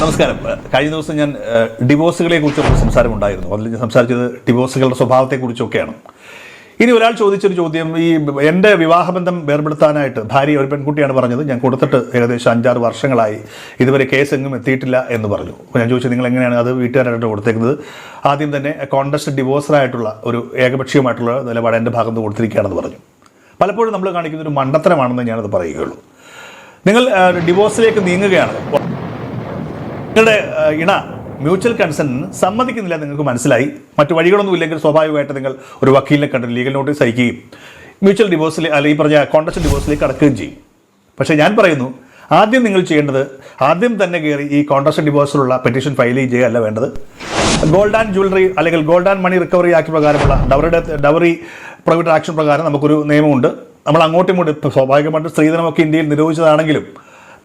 നമസ്കാരം. കഴിഞ്ഞ ദിവസം ഞാൻ ഡിവോഴ്സുകളെ കുറിച്ചൊക്കെ സംസാരമുണ്ടായിരുന്നു. അതിൽ ഞാൻ സംസാരിച്ചത് ഡിവോഴ്സുകളുടെ സ്വഭാവത്തെക്കുറിച്ചൊക്കെയാണ്. ഇനി ഒരാൾ ചോദിച്ചൊരു ചോദ്യം, ഈ എൻ്റെ വിവാഹബന്ധം വേർപെടുത്താനായിട്ട് ഭാര്യ ഒരു പെൺകുട്ടിയാണ് പറഞ്ഞത്, ഞാൻ കൊടുത്തിട്ട് ഏകദേശം 5-6 വർഷങ്ങളായി, ഇതുവരെ കേസ് എങ്ങും എത്തിയിട്ടില്ല എന്ന് പറഞ്ഞു. അപ്പോൾ ഞാൻ ചോദിച്ചു, നിങ്ങൾ എങ്ങനെയാണ് അത് വീട്ടുകാരായിട്ട് കൊടുത്തേക്കുന്നത്? ആദ്യം തന്നെ കോൺടസ്റ്റ് ഡിവോഴ്സറായിട്ടുള്ള ഒരു ഏകപക്ഷീയമായിട്ടുള്ള നിലപാട് എൻ്റെ ഭാഗത്ത് നിന്ന് കൊടുത്തിരിക്കുകയാണെന്ന് പറഞ്ഞു. പലപ്പോഴും നമ്മൾ കാണിക്കുന്ന ഒരു മണ്ടത്തരമാണെന്ന് ഞാനത് പറയുകയുള്ളൂ. നിങ്ങൾ ഡിവോഴ്സിലേക്ക് നീങ്ങുകയാണ്, നിങ്ങളുടെ ഇണ മ്യൂച്വൽ കൺസെൻറ്റിന് സമ്മതിക്കുന്നില്ല, നിങ്ങൾക്ക് മനസ്സിലായി, മറ്റു വഴികളൊന്നും ഇല്ലെങ്കിൽ സ്വാഭാവികമായിട്ട് നിങ്ങൾ ഒരു വക്കീലിനെ കണ്ട് ലീഗൽ നോട്ടീസ് അയക്കുകയും മ്യൂച്വൽ ഡിവോഴ്സിൽ അല്ലെങ്കിൽ ഈ പറഞ്ഞ കോൺട്രാക്ട് ഡിവോഴ്സിലേക്ക് കടക്കുകയും ചെയ്യും. പക്ഷേ ഞാൻ പറയുന്നു, ആദ്യം നിങ്ങൾ ചെയ്യേണ്ടത് ആദ്യം തന്നെ കയറി ഈ കോൺട്രാക്ട് ഡിവോഴ്സിലുള്ള പെറ്റീഷൻ ഫയൽ ചെയ്യുകയല്ല വേണ്ടത്. ഗോൾഡ് ആൻഡ് ജ്വല്ലറി അല്ലെങ്കിൽ gold and money recovery act പ്രകാരമുള്ള ഡവറി പ്രൊഹിബിറ്റഡ് ആക്ഷൻ പ്രകാരം നമുക്കൊരു നിയമമുണ്ട്. നമ്മൾ അങ്ങോട്ടും ഇങ്ങോട്ടും സ്വാഭാവികമായിട്ട് സ്ത്രീധനമൊക്കെ ഇന്ത്യയിൽ നിരോധിച്ചതാണെങ്കിലും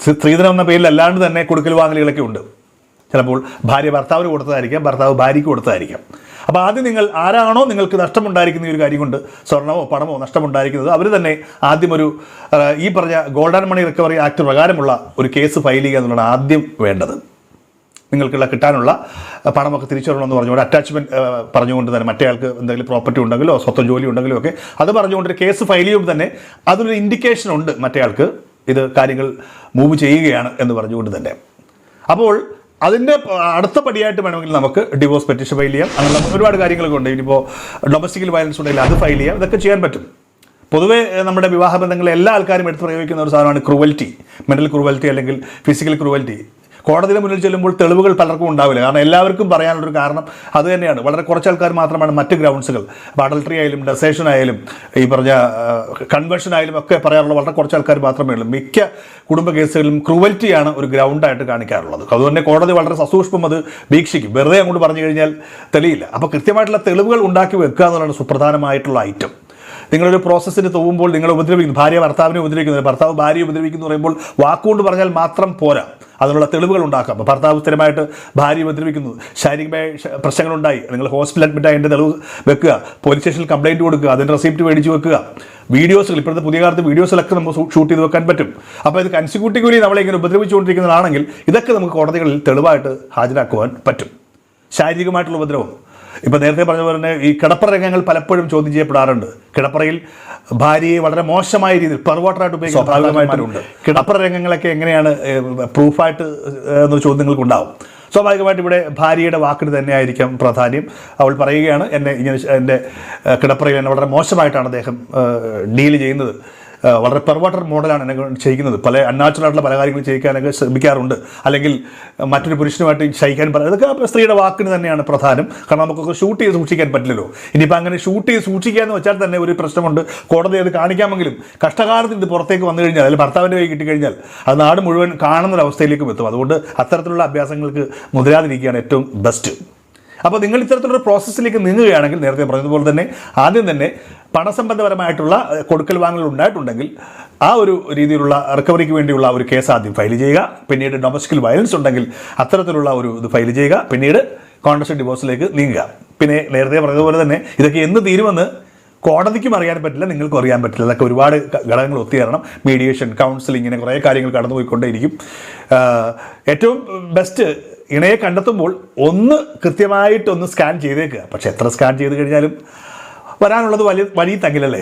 സ്ത്രീധനം എന്ന പേരിൽ അല്ലാണ്ട് തന്നെ കൊടുക്കൽ വാങ്ങലുകളൊക്കെ ഉണ്ട്. ചിലപ്പോൾ ഭാര്യ ഭർത്താവിന് കൊടുത്തതായിരിക്കാം, ഭർത്താവ് ഭാര്യയ്ക്ക് കൊടുത്തതായിരിക്കാം. അപ്പോൾ ആദ്യം നിങ്ങൾ ആരാണോ നിങ്ങൾക്ക് നഷ്ടമുണ്ടായിരിക്കുന്ന ഈ ഒരു കാര്യം കൊണ്ട് സ്വർണമോ പണമോ നഷ്ടമുണ്ടായിരിക്കുന്നത്, അവർ തന്നെ ആദ്യം ഈ പറഞ്ഞ gold and money recovery act പ്രകാരമുള്ള ഒരു കേസ് ഫയൽ ചെയ്യുക എന്നുള്ളതാണ് ആദ്യം വേണ്ടത്. നിങ്ങൾക്കുള്ള കിട്ടാനുള്ള പണമൊക്കെ തിരിച്ചു തരണമെന്ന് പറഞ്ഞുകൊണ്ട് അറ്റാച്ച്മെൻറ്റ് പറഞ്ഞുകൊണ്ട് തന്നെ മറ്റേ ആൾക്ക് എന്തെങ്കിലും പ്രോപ്പർട്ടി ഉണ്ടെങ്കിലോ സ്വന്തം ജോലി ഉണ്ടെങ്കിലോ ഒക്കെ അത് പറഞ്ഞുകൊണ്ടൊരു കേസ് ഫയൽ ചെയ്യുമ്പോൾ തന്നെ അതിനൊരു ഇൻഡിക്കേഷൻ ഉണ്ട് മറ്റേ ആൾക്ക് ഇത് കാര്യങ്ങൾ മൂവ് ചെയ്യുകയാണ് എന്ന് പറഞ്ഞുകൊണ്ട് തന്നെ. അപ്പോൾ അതിൻ്റെ അടുത്ത പടിയായിട്ട് വേണമെങ്കിൽ നമുക്ക് ഡിവോഴ്സ് പെറ്റീഷൻ ഫയൽ ചെയ്യാം. അങ്ങനെ ഒരുപാട് കാര്യങ്ങളൊക്കെ ഉണ്ട്. ഇനിയിപ്പോൾ ഡൊമസ്റ്റിക് വയലൻസ് ഉണ്ടെങ്കിൽ അത് ഫയൽ ചെയ്യാം. ഇതൊക്കെ ചെയ്യാൻ പറ്റും. പൊതുവേ നമ്മുടെ വിവാഹ ബന്ധങ്ങളിൽ എല്ലാ ആൾക്കാരും എടുത്ത് പ്രയോഗിക്കുന്ന ഒരു സാധനമാണ് ക്രൂവൽറ്റി, മെൻ്റൽ ക്രൂവൽറ്റി അല്ലെങ്കിൽ ഫിസിക്കൽ ക്രൂവൽറ്റി. കോടതിയുടെ മുന്നിൽ ചെല്ലുമ്പോൾ തെളിവുകൾ പലർക്കും ഉണ്ടാവില്ല. കാരണം എല്ലാവർക്കും പറയാനുള്ളൊരു കാരണം അത് തന്നെയാണ്. വളരെ കുറച്ച് ആൾക്കാർ മാത്രമാണ് മറ്റ് ഗ്രൗണ്ട്സുകൾ, അഡൾട്ടറി ആയാലും ഡെസേഷൻ ആയാലും ഈ പറഞ്ഞ കൺവേർഷൻ ആയാലും ഒക്കെ പറയാറുള്ള വളരെ കുറച്ച് ആൾക്കാർ മാത്രമേ ഉള്ളൂ. മിക്ക കുടുംബ കേസുകളിലും ക്രൂവൽറ്റിയാണ് ഒരു ഗ്രൗണ്ടായിട്ട് കാണിക്കാറുള്ളത്. അതുകൊണ്ട് കോടതി വളരെ സസൂക്ഷ്മം അത് വീക്ഷിക്കും. വെറുതെ അങ്ങോട്ട് പറഞ്ഞു കഴിഞ്ഞാൽ തെളിയില്ല. അപ്പോൾ കൃത്യമായിട്ടുള്ള തെളിവുകൾ ഉണ്ടാക്കി വെക്കുക എന്നുള്ളതാണ് സുപ്രധാനമായിട്ടുള്ള ഐറ്റം. നിങ്ങളൊരു പ്രോസസ്സിന് തോന്നുമ്പോൾ നിങ്ങൾ ഉപദ്രവിക്കുന്നു, ഭാര്യ ഭർത്താവിനെ ഉപദ്രവിക്കുന്നത്, ഭർത്താവ് ഭാര്യയെ ഉപദ്രവിക്കുന്നു പറയുമ്പോൾ വാക്കുകൊണ്ട് പറഞ്ഞാൽ മാത്രം പോരാ, അതിനുള്ള തെളിവുകൾ ഉണ്ടാക്കാം. അപ്പോൾ ഭർത്താവ് സ്ഥിരമായിട്ട് ഭാര്യ ഉപദ്രവിക്കുന്നു, ശാരീരികമായ പ്രശ്നങ്ങളുണ്ടായി, നിങ്ങൾ ഹോസ്പിറ്റൽ അഡ്മിറ്റ് ആയി, എൻ്റെ തെളിവ് വെക്കുക, പോലീസ് സ്റ്റേഷനിൽ കംപ്ലയിൻറ്റ് കൊടുക്കുക, അതിൻ്റെ റെസിപ്റ്റ് മേടിച്ച് വെക്കുക, വീഡിയോസുകൾ, ഇപ്പോഴത്തെ പുതിയ കാലത്ത് വീഡിയോസിലൊക്കെ നമുക്ക് ഷൂട്ട് ചെയ്ത് വെക്കാൻ പറ്റും. അപ്പോൾ ഇത് കൺസിക്യൂട്ടീവ്ലി നമ്മളെ ഇങ്ങനെ ഉപദ്രവിച്ചുകൊണ്ടിരിക്കുന്നതാണെങ്കിൽ ഇതൊക്കെ നമുക്ക് കോടതികളിൽ തെളിവായിട്ട് ഹാജരാക്കുവാൻ പറ്റും. ശാരീരികമായിട്ടുള്ള ഉപദ്രവം, ഇപ്പോൾ നേരത്തെ പറഞ്ഞ പോലെ തന്നെ ഈ കിടപ്പറ രംഗങ്ങൾ പലപ്പോഴും ചോദ്യം ചെയ്യപ്പെടാറുണ്ട്. കിടപ്പറയിൽ ഭാര്യയെ വളരെ മോശമായ രീതിയിൽ പെർവേർട്ടറായിട്ട് ഉപയോഗിക്കുന്ന സ്വാഭാവികമായിട്ടുണ്ട്. കിടപ്പറ രംഗങ്ങളൊക്കെ എങ്ങനെയാണ് പ്രൂഫായിട്ട് എന്നൊരു ചോദ്യം നിങ്ങൾക്കുണ്ടാവും. സ്വാഭാവികമായിട്ട് ഇവിടെ ഭാര്യയുടെ വാക്കിന് തന്നെയായിരിക്കാം പ്രാധാന്യം. അവൾ പറയുകയാണ്, എൻ്റെ കിടപ്പറയിൽ എന്നെ വളരെ മോശമായിട്ടാണ് അദ്ദേഹം ഡീൽ ചെയ്യുന്നത്, വളരെ പെർവേർട്ടർ മോഡലാണ് എന്നെ ചെയ്യിക്കുന്നത്, പല അൺനാച്ചുറലായിട്ടുള്ള പല കാര്യങ്ങളും ചെയ്യിക്കാനൊക്കെ ശ്രമിക്കാറുണ്ട്, അല്ലെങ്കിൽ മറ്റൊരു പുരുഷനുമായിട്ട് ശയിക്കാൻ ഇതൊക്കെ സ്ത്രീയുടെ വാക്കിന് തന്നെയാണ് പ്രധാനം. കാരണം നമുക്കൊക്കെ ഷൂട്ട് ചെയ്ത് സൂക്ഷിക്കാൻ പറ്റില്ലല്ലോ. ഇനിയിപ്പോൾ അങ്ങനെ ഷൂട്ട് ചെയ്ത് സൂക്ഷിക്കുക എന്ന് വെച്ചാൽ തന്നെ ഒരു പ്രശ്നമുണ്ട്. കോടതി അത് കാണിക്കാമെങ്കിലും കഷ്ടകാലത്തിൽ ഇത് പുറത്തേക്ക് വന്നു കഴിഞ്ഞാൽ, അല്ലെങ്കിൽ ഭർത്താവിൻ്റെ കൈ കിട്ടിക്കഴിഞ്ഞാൽ അത് നാട് മുഴുവൻ കാണുന്നൊരവസ്ഥയിലേക്കും എത്തും. അതുകൊണ്ട് അത്തരത്തിലുള്ള അഭ്യാസങ്ങൾക്ക് മുതിരാതിരിക്കുകയാണ് ഏറ്റവും ബെസ്റ്റ്. അപ്പോൾ നിങ്ങൾ ഇത്തരത്തിലുള്ള പ്രോസസ്സിലേക്ക് നീങ്ങുകയാണെങ്കിൽ നേരത്തെ പറഞ്ഞതുപോലെ തന്നെ ആദ്യം തന്നെ പണസംബന്ധപരമായിട്ടുള്ള കൊടുക്കൽ വാങ്ങലുകൾ ഉണ്ടായിട്ടുണ്ടെങ്കിൽ ആ ഒരു രീതിയിലുള്ള റിക്കവറിക്ക് വേണ്ടിയുള്ള ഒരു കേസ് ആദ്യം ഫയൽ ചെയ്യുക. പിന്നീട് ഡൊമസ്റ്റിക് വയലൻസ് ഉണ്ടെങ്കിൽ അത്തരത്തിലുള്ള ഒരു ഇത് ഫയൽ ചെയ്യുക. പിന്നീട് കോൺട്രാക്ട് ഡിവോഴ്സിലേക്ക് നീങ്ങുക. പിന്നെ നേരത്തെ പറഞ്ഞതുപോലെ തന്നെ ഇതൊക്കെ എന്ന് തീരുമെന്ന് കോടതിക്കും അറിയാൻ പറ്റില്ല, നിങ്ങൾക്കും അറിയാൻ പറ്റില്ല. അതൊക്കെ ഒരുപാട് ഘടകങ്ങൾ ഒത്തുചേരണം. മീഡിയേഷൻ, കൗൺസിലിംഗ്, ഇങ്ങനെ കുറേ കാര്യങ്ങൾ കടന്നുപോയിക്കൊണ്ടേയിരിക്കും. ഏറ്റവും ബെസ്റ്റ് ഇണയെ കണ്ടെത്തുമ്പോൾ ഒന്ന് കൃത്യമായിട്ടൊന്ന് സ്കാൻ ചെയ്തേക്കുക. പക്ഷെ എത്ര സ്കാൻ ചെയ്ത് കഴിഞ്ഞാലും വരാനുള്ളത് വലിയ തങ്ങിലല്ലേ.